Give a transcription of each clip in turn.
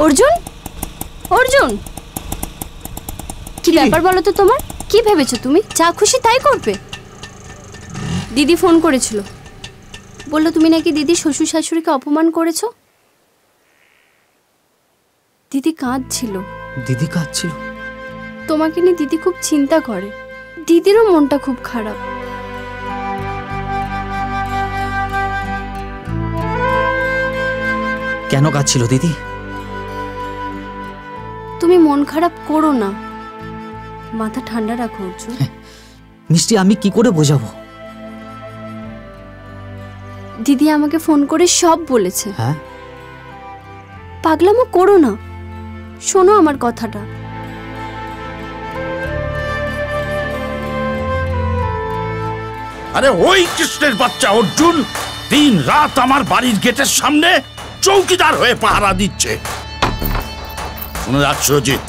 অর্জুন, অর্জুন, কি ব্যাপার বলো তো তোমার? কি ভেবেছো তুমি যা খুশি তাই করবে? দিদি ফোন করেছিল, বললো তুমি নাকি দিদি শ্বশুর শাশুড়িকে অপমান করেছো। দিদি কাঁদছিল। দিদি কাঁদছিল? তোমাকে নিয়ে দিদি খুব চিন্তা করে, দিদিরও মনটা খুব খারাপ। কেন কাঁদছিল দিদি? তুমি মন খারাপ করো না, মাথা ঠান্ডা রাখো অর্জুন। মিষ্টি, আমি কি করে বোঝাবো? দিদি আমাকে ফোন করে সব বলেছে। হ্যাঁ? পাগলামো করো না, শোনো আমার কথাটা। আরে ওই কৃষ্ণের বাচ্চা অর্জুন দিন রাত আমার বাড়ির গেটের সামনে চৌকিদার হয়ে পাহারা দিচ্ছে। শুনে রাখ সুজিত,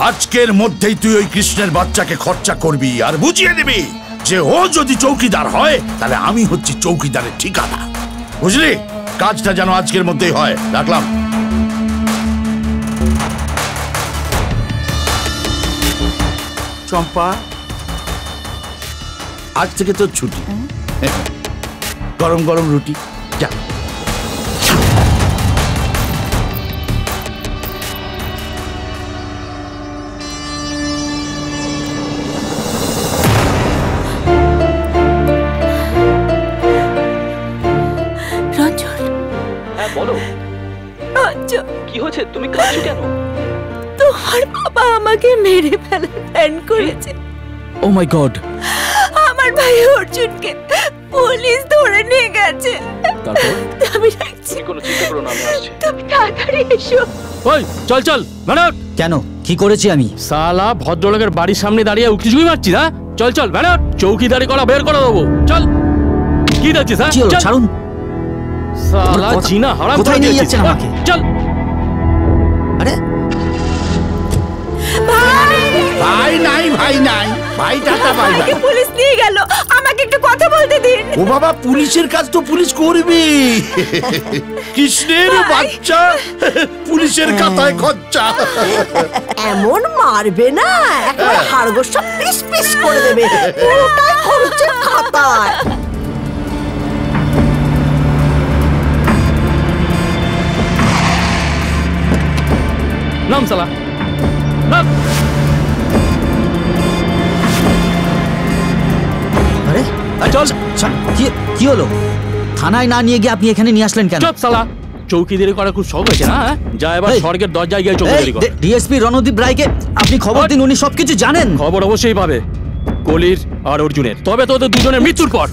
আজকের মধ্যেই তুই ওই কৃষ্ণের বাচ্চাকে খরচা করবি আর বুঝিয়ে দিবি যে ও যদি চৌকিদার হয় তাহলে আমি হচ্ছি চৌকিদারের ঠিকানা। বুঝলি? কাজটা যেন আজকের মধ্যেই হয়। রাখলাম। চম্পা, আজ থেকে তোর ছুটি। গরম গরম রুটি, যা। বলো কি হয়েছে? তুমি কাঁদছো কেন? তোমার বাবা আমাকে মেরে ফেলার প্ল্যান করেছে। ও মাই গড! আমার ভাই অর্জুনকে পুলিশ ধরে নিয়ে গেছে। তারপর? আমি রাখছি। কোনো চিন্তা করো না, আমি আসছি। তুমি তাড়াতাড়ি এসো। ওই চল চল ম্যাডাম। কেন? কি করেছি আমি? সালা ভদ্রলোকের বাড়ির সামনে দাঁড়িয়ে উকিঝুঁকি মারছি না? চল চল ম্যাডাম, চৌকিদারি করা বের করে দেবো। চল। কি দেখছিস? হ্যাঁ ছাড়ুন। সালা জিনা হারাম কোথায় নিয়ে যাচ্ছেন আমাকে? চল। আরে ভাই নাই, ভাই নাই, ভাই টাটা, ভাই নাই। পুলিশ নিয়ে গেল, আমাকে একটু কথা বলতে দিন। ও বাবা, পুলিশের কাজ তো পুলিশ করবে। কৃষ্ণের বাচ্চা পুলিশের খাতায় খরচা। এমন মারবে না, একবার হাড়গোড় সব পিস পিস করে দেবে। পুরোটাই খরচের খাতায়। নাম সালা, নাম। আরে চল। কি হলো? থানায় না নিয়ে গিয়ে আপনি এখানে নিয়ে আসলেন কেন? চুপ সালা, চৌকিদারি করা খুব শখ হয়েছে না? যা এবার স্বর্গের দরজায় গিয়ে চৌকিদারি কর। ডিএসপি রণদীপ রায়কে আপনি খবর দিন, উনি সবকিছু জানেন। খবর অবশ্যই পাবে, কলির আর অর্জুনের। তবে তো ওদের দুজনের মৃত্যুর পর।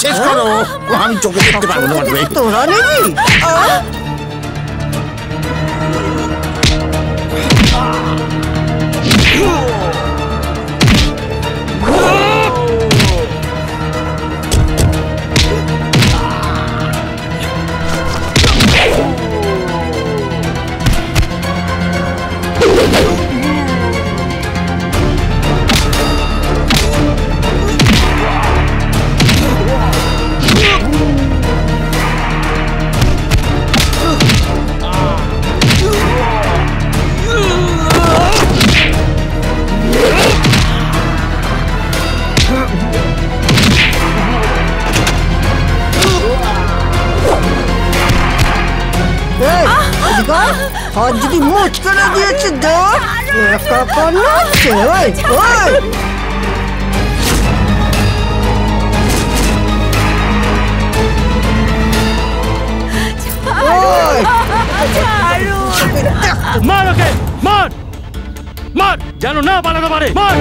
শেষ করো, আমি চোখে দেখতে পারবো না। তোরা নেবি? আর যদি মুচ করে দিয়েছে দৌড় একা করলো। মার ওকে, মার মার, যেন না পালাতে পারে। মার।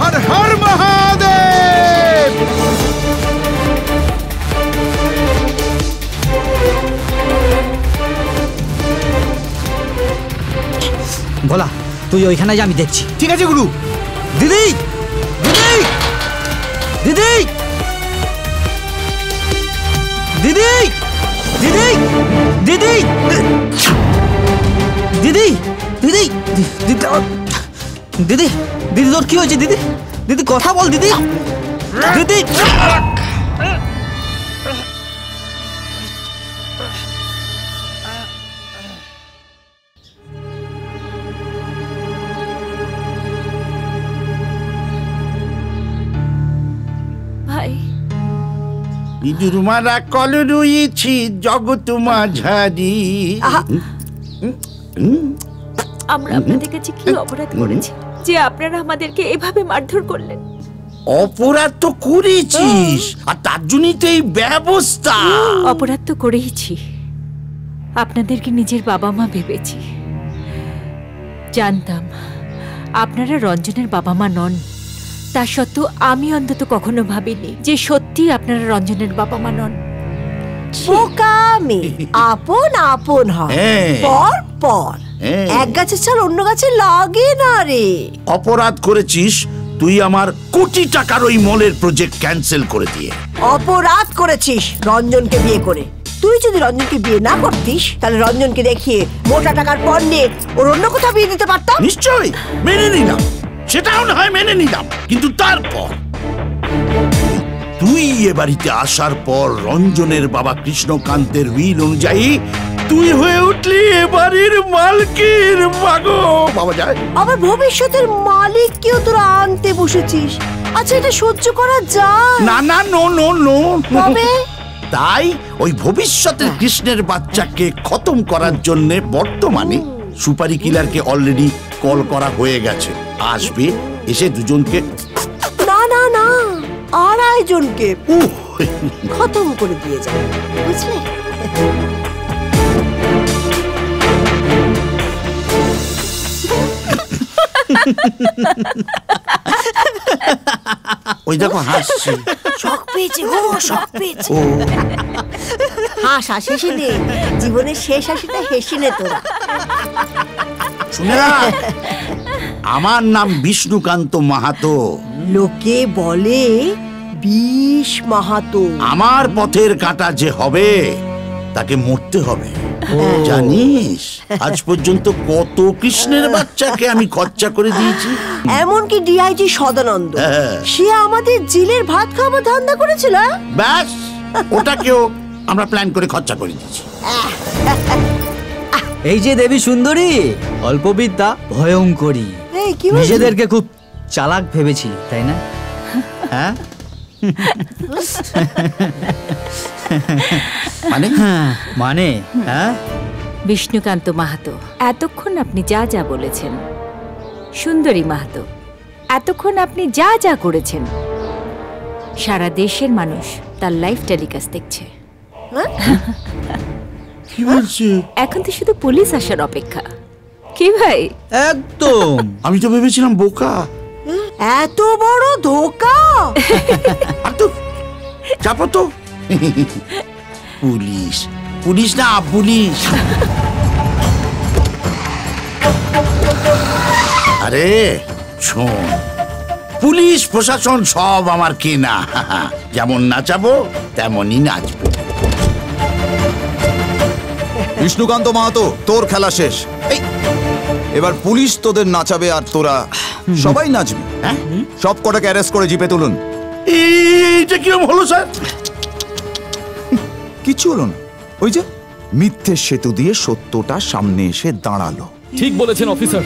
हर हर महादेव। ভোলা তুই ওইখানে যা, আমি দেখছি। ঠিক আছে গুরু। দিদি দিদি দিদি দিদি দিদি দিদি দিদি দিদি দিদি দিদি তোর কি হয়েছে? দিদি দিদি কথা বল দিদি দিদি। ভাই ইঁদুর মারা কল রুইছি জগৎ মাঝারি। আমরা আপনাদের কাছে কি অপরাধ করেছি যে আপনারা আমাদেরকে এভাবে মারধর করলেন? অপরাধ তো করেছিস, আর তার জন্যই তো এই ব্যবস্থা। অপরাধ তো করেইছি, আপনাদেরকে নিজের বাবা মা ভেবেছি। জানতাম আপনারা রঞ্জনের বাবা মা নন, তা সত্ত্বেও আমি অন্তত কখনো ভাবিনি যে সত্যি আপনারা রঞ্জনের বাবা মা নন। বোকামি, আপন আপন হয়, পর পর। এক গাছের ছাল অন্য গাছে লাগে না রে। অপরাধ করেছিস তুই, আমার কোটি টাকার ওই মলের প্রজেক্ট ক্যান্সেল করে দিয়ে। অপরাধ করেছিস রঞ্জনকে বিয়ে করে। তুই যদি রঞ্জনকে বিয়ে না করতিস তাহলে রঞ্জনকে দেখিয়ে মোটা টাকার পণ নিয়ে ওর অন্য কোথাও বিয়ে দিতে পারতাম। নিশ্চয়ই মেনে নিলাম, সেটাও না হয় মেনে নিলাম, কিন্তু তারপর তুই এ বাড়িতে আসার পর রঞ্জনের বাবা কৃষ্ণকান্তের উইল অনুযায়ী তুই হয়ে উঠলি এ বাড়ির মালকির। মাগো বাবা যায়, আবার ভবিষ্যতের মালিক কেউ তোরা আনতে বসেছিস। আচ্ছা এটা সহ্য করা যায়? না না, নো নো নো। তবে তাই ওই ভবিষ্যতের কৃষ্ণের বাচ্চাকে খতম করার জন্য বর্তমানে সুপারি কিলারকে অলরেডি কল করা হয়ে গেছে। আসবে, এসে দুজনকে না না না, আড়াইজনকে খতম করে দিয়ে যাবে, বুঝলে? ওই দেখো হাসছি। শখ পেয়েছে গো, শখ পেয়েছে। হাস হাস, হেসে নে, জীবনের শেষ হাসিটা হেসে নে তোরা। শুনে না, আমার নাম বিষ্ণুকান্ত মাহাতো। লোকে বলে বিষ মাহাতো। আমার পথের কাঁটা যে হবে তাকে মরতে হবে, জানিস? আজ পর্যন্ত কত কৃষ্ণের বাচ্চাকে আমি খরচা করে দিয়েছি। এমনকি ডিআইজি সদানন্দ, সে আমাদের জিলের ভাত খাওয়ার ধান্দা করেছিল। ব্যাস, ওটাকেও আমরা প্ল্যান করে খরচা করে দিয়েছি। এই যে দেবী সুন্দরী, অল্প বিদ্যা ভয়ঙ্করী। এই কি বলছিস? নিজেদেরকে খুব চালাক ভেবেছিলি, তাই না? হ্যাঁ মানে মানে হ্যাঁ। বিষ্ণুকান্ত মাহাতো, এতক্ষণ আপনি যা যা বলেছেন সুন্দরী মাহাতো এতক্ষণ আপনি যা যা করেছেন সারা দেশের মানুষ তার লাইভ টেলিকাস্ট দেখছে। কি বলছে? এখন তো শুধু পুলিশ আসার অপেক্ষা। কি ভাই? একদম। আমি তো ভেবেছিলাম বোকা। এত বড় ধোকা! আর তো চাপো তো। পুলিশ পুলিশ না পুলিশ। আরে শোন, পুলিশ প্রশাসন সব আমার কেনা। যেমন নাচাবো তেমনই নাচবো। বিষ্ণুকান্ত মাহাতো, তোর খেলা শেষ। এই এবার পুলিশ তোদের নাচাবে আর তোরা সবাই নাচবি। হ্যাঁ, সব কটাকে অ্যারেস্ট করে জিপে তুলুন। এইটা কিরম হলো স্যার? কিচ্ছু হলো না, ওই যে মিথ্যে সেতু দিয়ে সত্যটা সামনে এসে দাঁড়ালো। ঠিক বলেছেন অফিসার।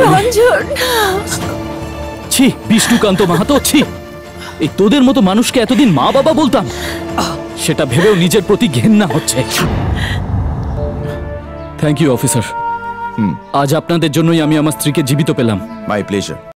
রঞ্জন, ছি বিষ্ণুকান্ত মাহাতো, ছি। এই তোদের মতো মানুষকে এতদিন মা বাবা বলতাম, সেটা ভেবেও নিজের প্রতি ঘেন্না হচ্ছে। Thank you officer. আজ আপনাদের জন্যই আমি আমার স্ত্রীকে জীবিত পেলাম। My pleasure.